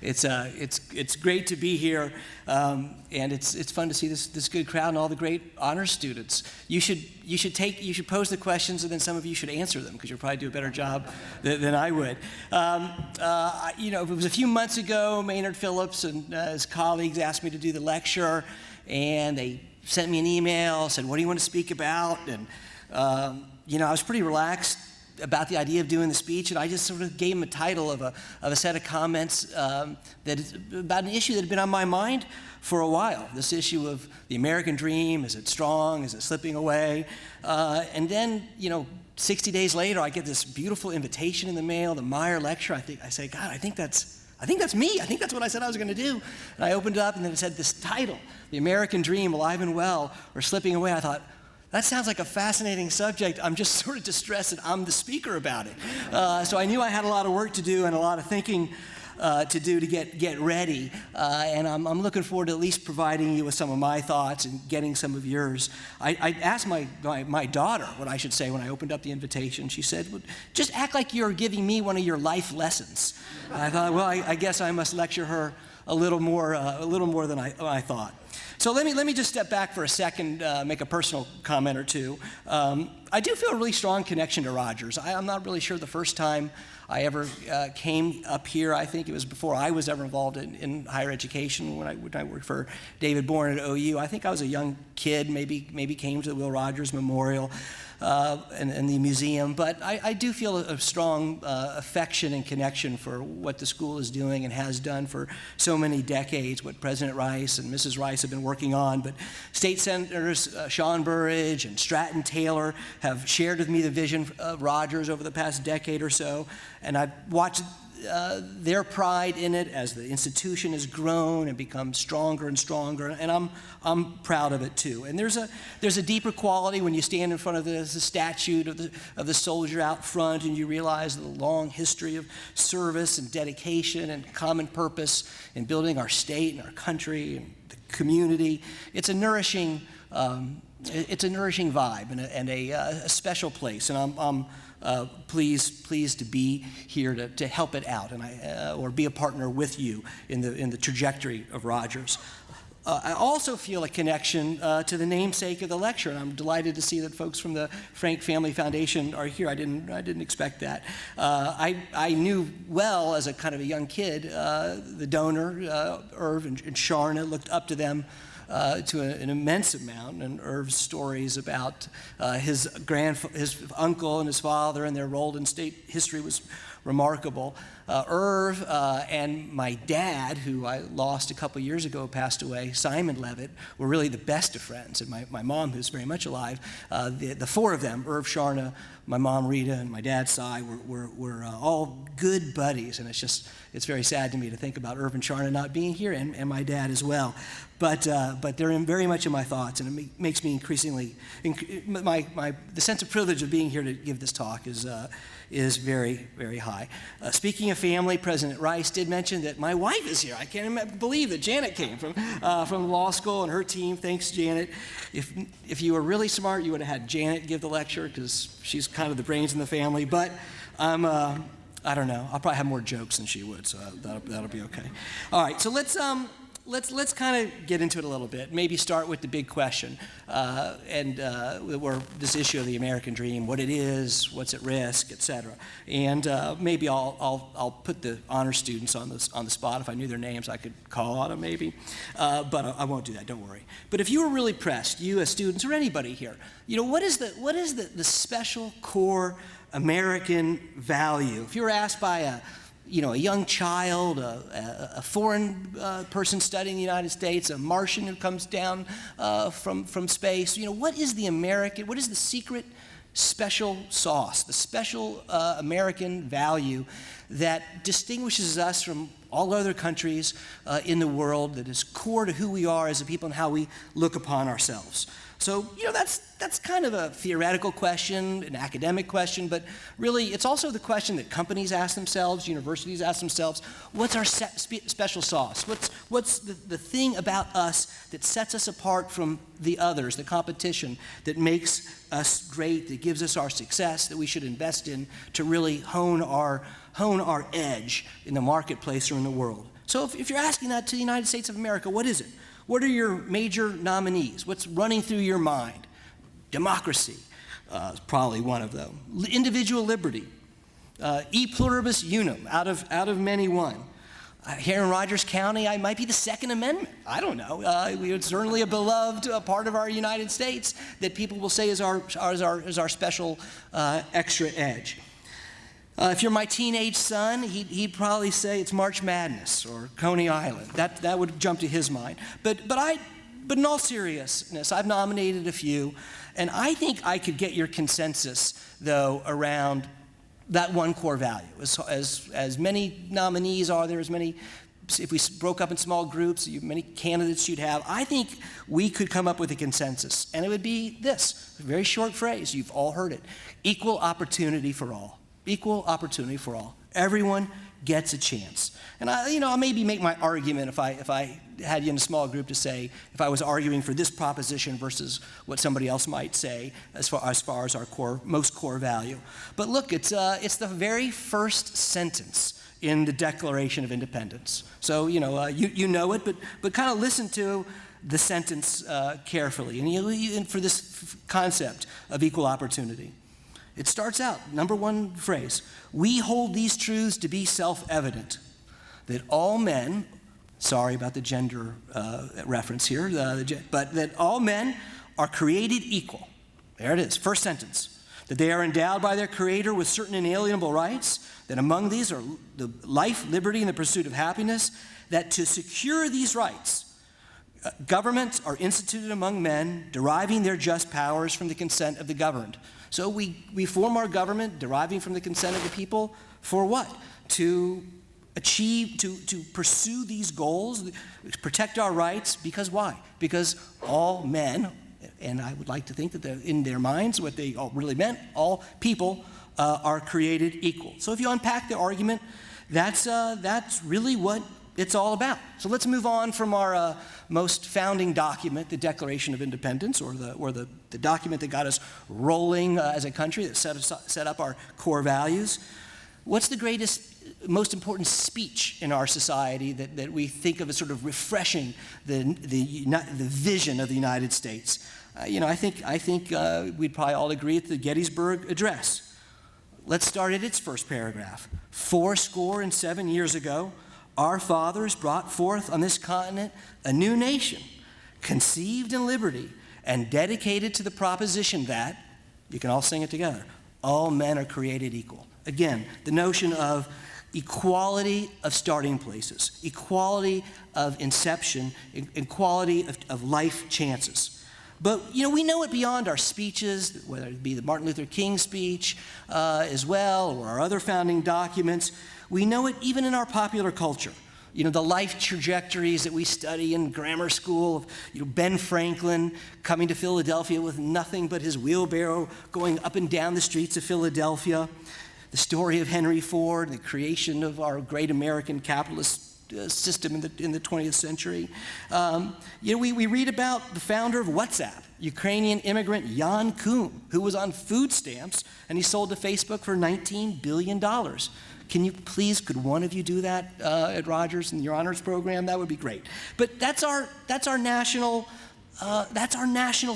It's great to be here, and it's fun to see this good crowd and all the great honors students. You should pose the questions, and then some of you should answer them, because you'll probably do a better job than I would. It was a few months ago, Maynard Phillips and his colleagues asked me to do the lecture, and they sent me an email, said, "What do you want to speak about?" And I was pretty relaxed about the idea of doing the speech, and I just sort of gave him a title of a set of comments that is about an issue that had been on my mind for a while. This issue of the American dream: is it strong? Is it slipping away? And then, 60 days later, I get this beautiful invitation in the mail, the Meyer lecture. I say, God, I think that's me. I think that's what I said I was going to do. And I opened it up, and then it said this title: The American Dream, Alive and Well, or Slipping Away. I thought, that sounds like a fascinating subject. I'm just sort of distressed that I'm the speaker about it. So I knew I had a lot of work to do and a lot of thinking to do to get ready. And I'm looking forward to at least providing you with some of my thoughts and getting some of yours. I asked my daughter what I should say when I opened up the invitation. She said, "Well, just act like you're giving me one of your life lessons." And I thought, well, I guess I must lecture her a little more than I thought. So let me just step back for a second, make a personal comment or two. I do feel a really strong connection to Rogers. I'm not really sure the first time I ever came up here. I think it was before I was ever involved in higher education when I worked for David Bourne at OU. I think I was a young kid, maybe came to the Will Rogers Memorial and the museum. But I do feel a strong affection and connection for what the school is doing and has done for so many decades, what President Rice and Mrs. Rice have been working on. But State Senators Sean Burridge and Stratton Taylor have shared with me the vision of Rogers over the past decade or so, and I've watched their pride in it as the institution has grown and become stronger and stronger, and I'm proud of it too. And there's a deeper quality when you stand in front of the statue of the soldier out front, and you realize the long history of service and dedication and common purpose in building our state and our country and the community. It's a nourishing vibe and a special place, and I'm pleased to be here to help it out, and or be a partner with you in the trajectory of Rogers. I also feel a connection to the namesake of the lecture, and I'm delighted to see that folks from the Frank Family Foundation are here. I didn't expect that. I knew well as a kind of a young kid the donor, Irv and Sharna, looked up to them to an immense amount, and Irv's stories about his uncle and his father and their role in state history was remarkable. Irv and my dad, who I lost a couple years ago, passed away, Simon Levit, were really the best of friends. And my mom, who's very much alive, the four of them, Irv, Sharna, my mom Rita, and my dad Cy, were all good buddies. And it's very sad to me to think about Irv and Sharna not being here, and my dad as well. But they're very much in my thoughts, and it makes me increasingly, the sense of privilege of being here to give this talk is very, very high. Speaking of family, President Rice did mention that my wife is here. I can't believe that Janet came from law school and her team. Thanks, Janet. If you were really smart, you would have had Janet give the lecture, because she's kind of the brains in the family. But I don't know. I'll probably have more jokes than she would, so that'll be okay. All right, so let's kind of get into it a little bit. Maybe start with the big question, or this issue of the American dream, what it is, what's at risk, etc. And maybe I'll put the honor students on the spot. If I knew their names, I could call on them maybe, but I won't do that. Don't worry. But if you were really pressed, you as students or anybody here, what is the special core American value? If you were asked by a young child, a foreign person studying the United States, a Martian who comes down from space, what is the secret special sauce, the special American value that distinguishes us from all other countries in the world, that is core to who we are as a people and how we look upon ourselves? So, that's kind of a theoretical question, an academic question, but really it's also the question that companies ask themselves, universities ask themselves: what's our special sauce? What's the thing about us that sets us apart from the others, the competition, that makes us great, that gives us our success, that we should invest in to really hone our edge in the marketplace or in the world? So if you're asking that to the United States of America, what is it? What are your major nominees? What's running through your mind? Democracy is probably one of them. Individual liberty. E pluribus unum, out of many one. Here in Rogers County, I might be the Second Amendment. I don't know. It's certainly a beloved part of our United States that people will say is our special extra edge. If you're my teenage son, he'd probably say it's March Madness or Coney Island. That would jump to his mind. But in all seriousness, I've nominated a few, and I think I could get your consensus, though, around that one core value. As many nominees are there, as many, if we broke up in small groups, many candidates you'd have, I think we could come up with a consensus. And it would be this, a very short phrase, you've all heard it, equal opportunity for all. Equal opportunity for all. Everyone gets a chance. And I maybe make my argument if I had you in a small group to say, if I was arguing for this proposition versus what somebody else might say as far as our most core value. But look, it's the very first sentence in the Declaration of Independence. So you know it, but kind of listen to the sentence carefully, and for this concept of equal opportunity. It starts out, number one phrase, we hold these truths to be self-evident, that all men, sorry about the gender reference here, but that all men are created equal. There it is, first sentence. That they are endowed by their Creator with certain inalienable rights, that among these are the life, liberty, and the pursuit of happiness, that to secure these rights, governments are instituted among men, deriving their just powers from the consent of the governed. So we form our government deriving from the consent of the people for what? To achieve, to pursue these goals, protect our rights, because why? Because all men, and I would like to think that in their minds what they all really meant, all people are created equal. So if you unpack the argument, that's really what it's all about. So let's move on from our most founding document, the Declaration of Independence, or the document that got us rolling as a country, that set up our core values. What's the greatest, most important speech in our society that we think of as sort of refreshing the vision of the United States? I think we'd probably all agree at the Gettysburg Address. Let's start at its first paragraph. 77 years ago, our fathers brought forth on this continent a new nation, conceived in liberty and dedicated to the proposition that, you can all sing it together, all men are created equal. Again, the notion of equality of starting places, equality of inception, equality of life chances. But we know it beyond our speeches, whether it be the Martin Luther King speech as well, or our other founding documents. We know it even in our popular culture. The life trajectories that we study in grammar school of Ben Franklin coming to Philadelphia with nothing but his wheelbarrow, going up and down the streets of Philadelphia. The story of Henry Ford, the creation of our great American capitalist system in the 20th century. We read about the founder of WhatsApp, Ukrainian immigrant Jan Koum, who was on food stamps, and he sold to Facebook for $19 billion. Could one of you do that at Rogers in your honors program? That would be great. But that's our national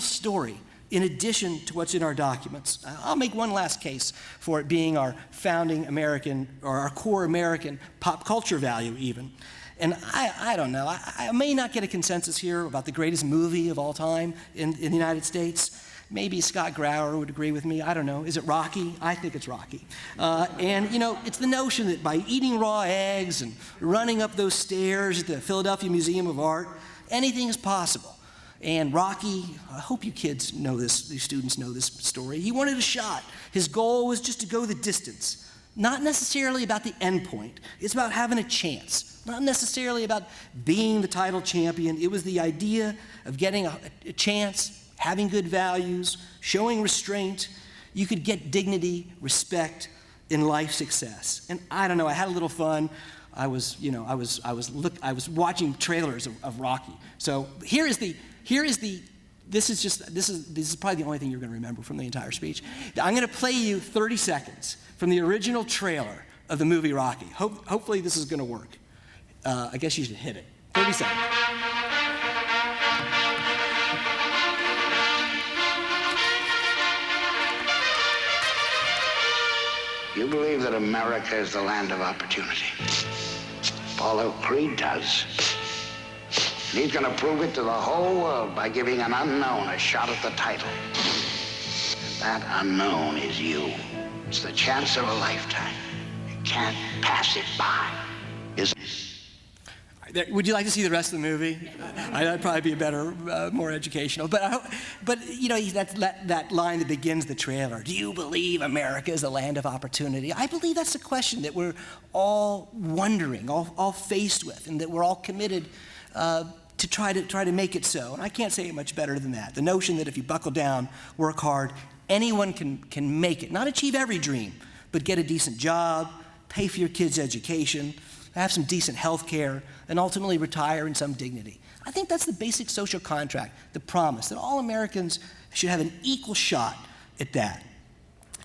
story, in addition to what's in our documents. I'll make one last case for it being our founding American, or our core American pop culture value even. And I don't know, I may not get a consensus here about the greatest movie of all time in the United States. Maybe Scott Grauer would agree with me. I don't know. Is it Rocky? I think it's Rocky. It's the notion that by eating raw eggs and running up those stairs at the Philadelphia Museum of Art, anything is possible. And Rocky, I hope you kids know this, these students know this story. He wanted a shot. His goal was just to go the distance. Not necessarily about the end point. It's about having a chance. Not necessarily about being the title champion. It was the idea of getting a chance, having good values, showing restraint. You could get dignity, respect, in life success. And I don't know, I had a little fun. I was watching trailers of Rocky. So this is probably the only thing you're going to remember from the entire speech. I'm going to play you 30 seconds from the original trailer of the movie Rocky. Hopefully this is going to work. I guess you should hit it. 30 seconds. You believe that America is the land of opportunity. Paulo Creed does. And he's going to prove it to the whole world by giving an unknown a shot at the title. And that unknown is you. It's the chance of a lifetime. You can't pass it by. Would you like to see the rest of the movie? That'd probably be a better, more educational. But you know, that line that begins the trailer, do you believe America is a land of opportunity? I believe that's the question that we're all wondering, all faced with, and that we're all committed to try to make it so. And I can't say it much better than that. The notion that if you buckle down, work hard, anyone can make it. Not achieve every dream, but get a decent job, pay for your kids' education, have some decent health care, and ultimately retire in some dignity. I think that's the basic social contract, the promise that all Americans should have an equal shot at that.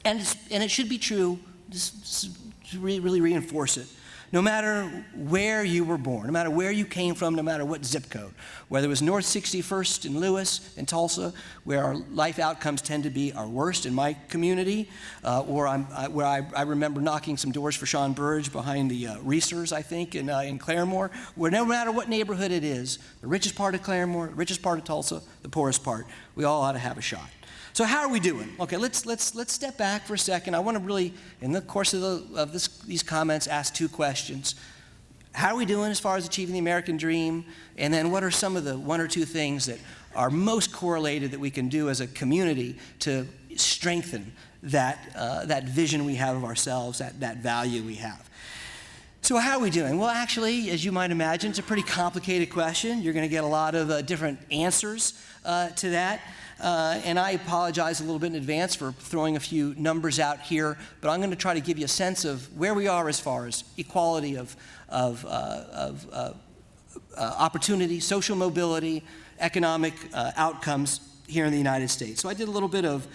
And it should be true, just to really reinforce it, no matter where you were born, no matter where you came from, no matter what zip code, whether it was North 61st in Lewis and Tulsa, where our life outcomes tend to be our worst in my community, or where I remember knocking some doors for Sean Burridge behind the Reesers, I think, in Claremore, where no matter what neighborhood it is, the richest part of Claremore, the richest part of Tulsa, the poorest part, we all ought to have a shot. So how are we doing? Okay, let's step back for a second. I want to really, in the course of these comments, ask two questions. How are we doing as far as achieving the American dream? And then what are some of the one or two things that are most correlated that we can do as a community to strengthen that vision we have of ourselves, that value we have? So how are we doing? Well, actually, as you might imagine, it's a pretty complicated question. You're going to get a lot of different answers to that. And I apologize a little bit in advance for throwing a few numbers out here, but I'm going to try to give you a sense of where we are as far as equality of opportunity, social mobility, economic outcomes here in the United States. So I did a little bit of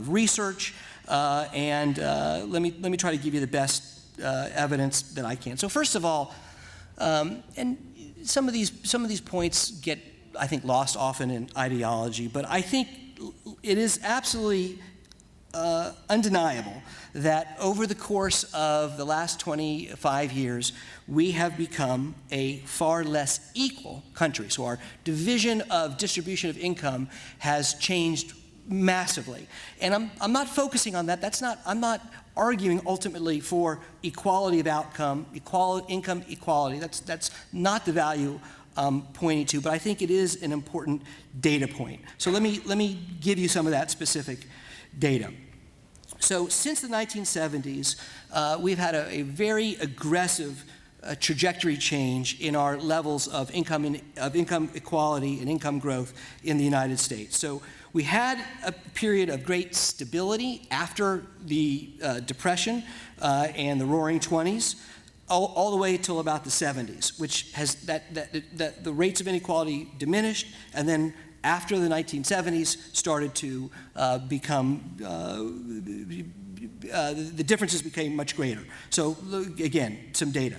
research, and let me try to give you the best evidence that I can. So first of all, and some of these points get, I think, lost often in ideology, but I think it is absolutely undeniable that over the course of the last 25 years, we have become a far less equal country. So our division of distribution of income has changed massively. And I'm not focusing on that. I'm not arguing ultimately for equality of outcome, income equality. That's not the value pointing to, but I think it is an important data point. So let me give you some of that specific data. So since the 1970s, we've had a very aggressive trajectory change in our levels of income equality and income growth in the United States. So we had a period of great stability after the Depression and the Roaring 20s. All the way till about the 70s, which has the rates of inequality diminished, and then after the 1970s started to become, the differences became much greater. So again, some data.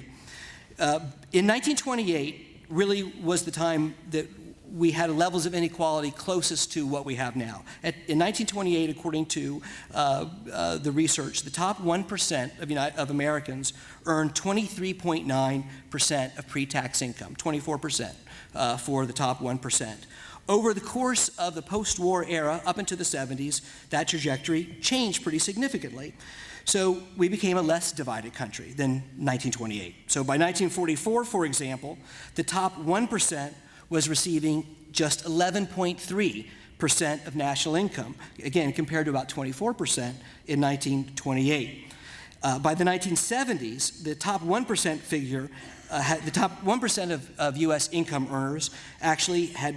In 1928 really was the time that we had levels of inequality closest to what we have now. In 1928, according to the research, the top 1% of Americans earned 23.9% of pre-tax income, 24% for the top 1%. Over the course of the post-war era, up into the 70s, that trajectory changed pretty significantly. So we became a less divided country than 1928. So by 1944, for example, the top 1% was receiving just 11.3% of national income, again, compared to about 24% in 1928. By the 1970s, the top 1% figure, the top 1% of U.S. income earners actually had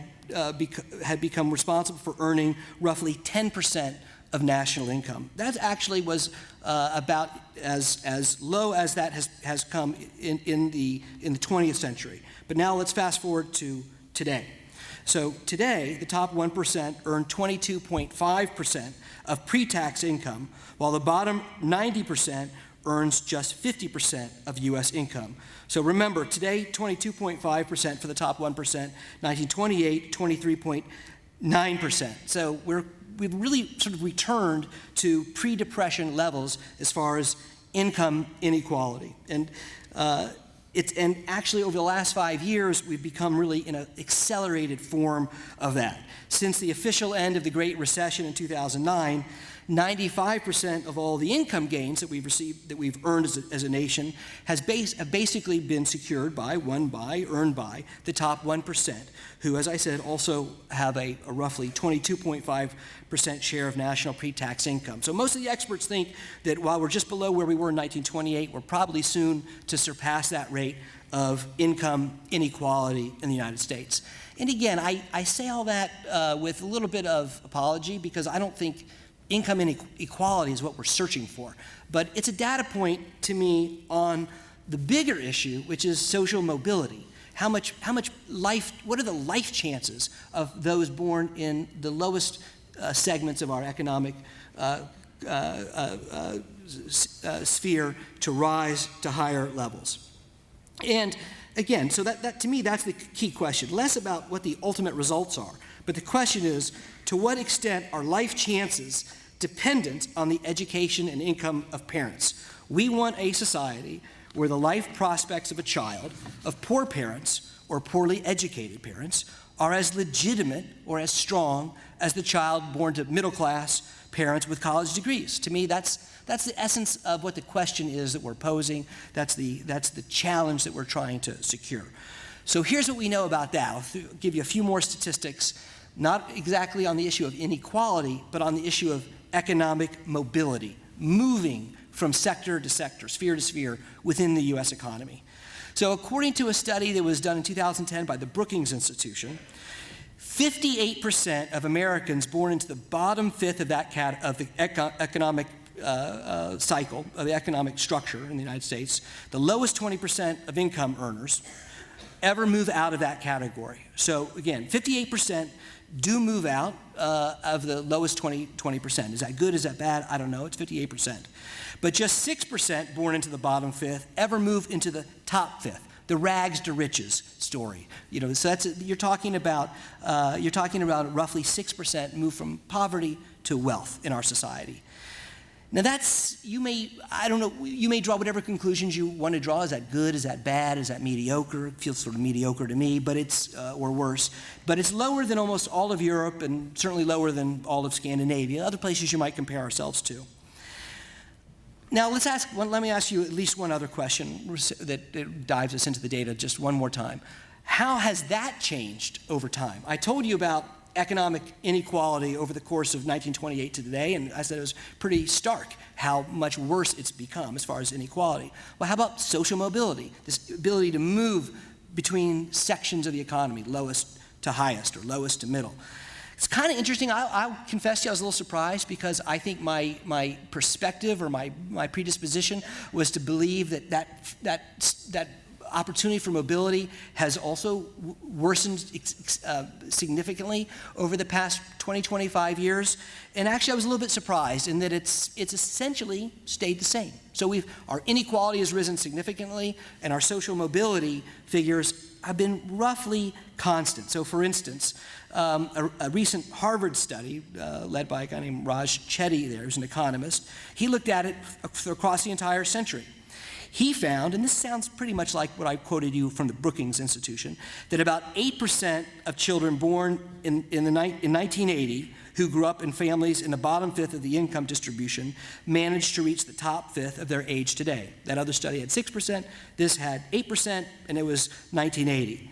become responsible for earning roughly 10% of national income. That actually was about as low as that has come in the 20th century. But now let's fast forward to today. So today, the top 1% earn 22.5% of pre-tax income, while the bottom 90% earns just 50% of U.S. income. So remember, today, 22.5% for the top 1%, 1928, 23.9%. So we've really sort of returned to pre-depression levels as far as income inequality. And actually over the last 5 years, we've become really in an accelerated form of that. Since the official end of the Great Recession in 2009, 95% of all the income gains that we've received, that we've earned as a nation, have basically been secured by, earned by the top 1%, who, as I said, also have a roughly 22.5% share of national pre-tax income. So most of the experts think that while we're just below where we were in 1928, we're probably soon to surpass that rate of income inequality in the United States. And again, I say all that with a little bit of apology, because I don't think income inequality is what we're searching for. But it's a data point to me on the bigger issue, which is social mobility. How much life, what are the life chances of those born in the lowest segments of our economic sphere to rise to higher levels? And again, so that to me, that's the key question. Less about what the ultimate results are, but the question is, to what extent are life chances dependent on the education and income of parents? We want a society where the life prospects of a child of poor parents or poorly educated parents are as legitimate or as strong as the child born to middle-class parents with college degrees. To me, that's the essence of what the question is that we're posing. That's the challenge that we're trying to secure. So here's what we know about that. I'll give you a few more statistics, not exactly on the issue of inequality, but on the issue of economic mobility, moving from sector to sector, sphere to sphere within the U.S. economy. So according to a study that was done in 2010 by the Brookings Institution, 58% of Americans born into the bottom fifth of that of the economic cycle, of the economic structure in the United States, the lowest 20% of income earners ever move out of that category. So again, 58% do move out of the lowest 20%. Is that good? Is that bad? I don't know. It's 58%. But just 6% born into the bottom fifth ever move into the top fifth, the rags to riches story. You know, so you're talking about roughly 6% move from poverty to wealth in our society. Now you may draw whatever conclusions you want to draw. Is that good? Is that bad? Is that mediocre? It feels sort of mediocre to me, but or worse. But it's lower than almost all of Europe and certainly lower than all of Scandinavia, other places you might compare ourselves to. Now let me ask you at least one other question that dives us into the data just one more time. How has that changed over time? I told you about economic inequality over the course of 1928 to today, and I said it was pretty stark how much worse it's become as far as inequality. Well, how about social mobility, this ability to move between sections of the economy, lowest to highest or lowest to middle? It's kind of interesting. I'll confess to you, I was a little surprised, because I think my perspective or my predisposition was to believe that opportunity for mobility has also worsened significantly over the past 20, 25 years. And actually, I was a little bit surprised in that it's essentially stayed the same. So our inequality has risen significantly, and our social mobility figures have been roughly constant. So for instance, a recent Harvard study led by a guy named Raj Chetty there, who's an economist, he looked at it across the entire century. He found, and this sounds pretty much like what I quoted you from the Brookings Institution, that about 8% of children born in 1980 who grew up in families in the bottom fifth of the income distribution managed to reach the top fifth of their age today. That other study had 6%, this had 8%, and it was 1980.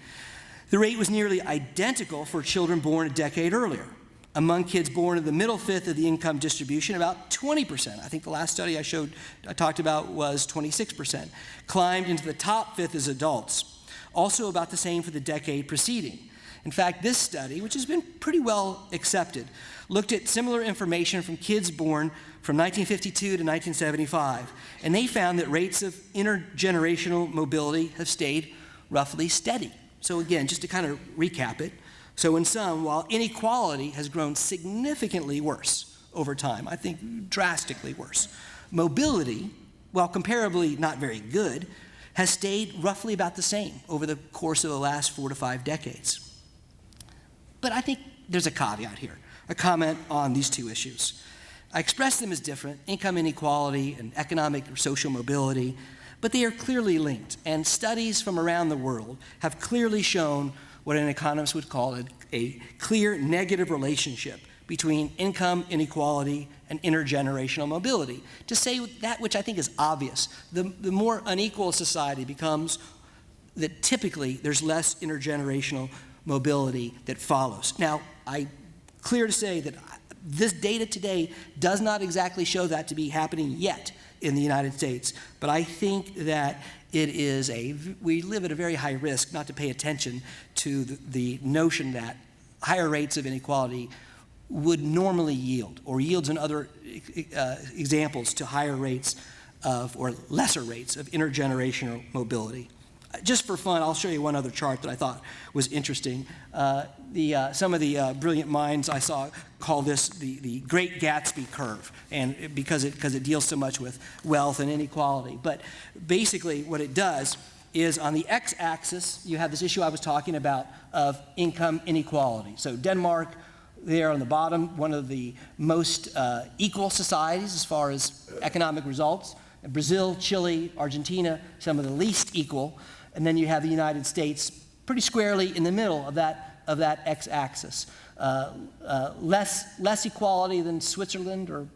The rate was nearly identical for children born a decade earlier. Among kids born in the middle fifth of the income distribution, about 20%, I think the last study I talked about was 26%, climbed into the top fifth as adults. Also about the same for the decade preceding. In fact, this study, which has been pretty well accepted, looked at similar information from kids born from 1952 to 1975, and they found that rates of intergenerational mobility have stayed roughly steady. So again, just to kind of recap it, so in sum, while inequality has grown significantly worse over time, I think drastically worse, mobility while comparably not very good, has stayed roughly about the same over the course of the last 4 to 5 decades. But I think there's a caveat here, a comment on these two issues. I express them as different, income inequality and economic or social mobility, but they are clearly linked, and studies from around the world have clearly shown what an economist would call a clear negative relationship between income inequality and intergenerational mobility. To say that which I think is obvious, the more unequal a society becomes, that typically there's less intergenerational mobility that follows. Now, clear to say that this data today does not exactly show that to be happening yet in the United States, but I think that we live at a very high risk not to pay attention to the notion that higher rates of inequality would normally yield, or yields in other examples, to higher rates of, or lesser rates of intergenerational mobility. Just for fun, I'll show you one other chart that I thought was interesting. Some of the brilliant minds I saw call this the Great Gatsby curve, and because it deals so much with wealth and inequality. But basically what it does is, on the x-axis, you have this issue I was talking about of income inequality. So Denmark, there on the bottom, one of the most equal societies as far as economic results. Brazil, Chile, Argentina, some of the least equal. And then you have the United States pretty squarely in the middle of that x-axis. Less equality than Switzerland or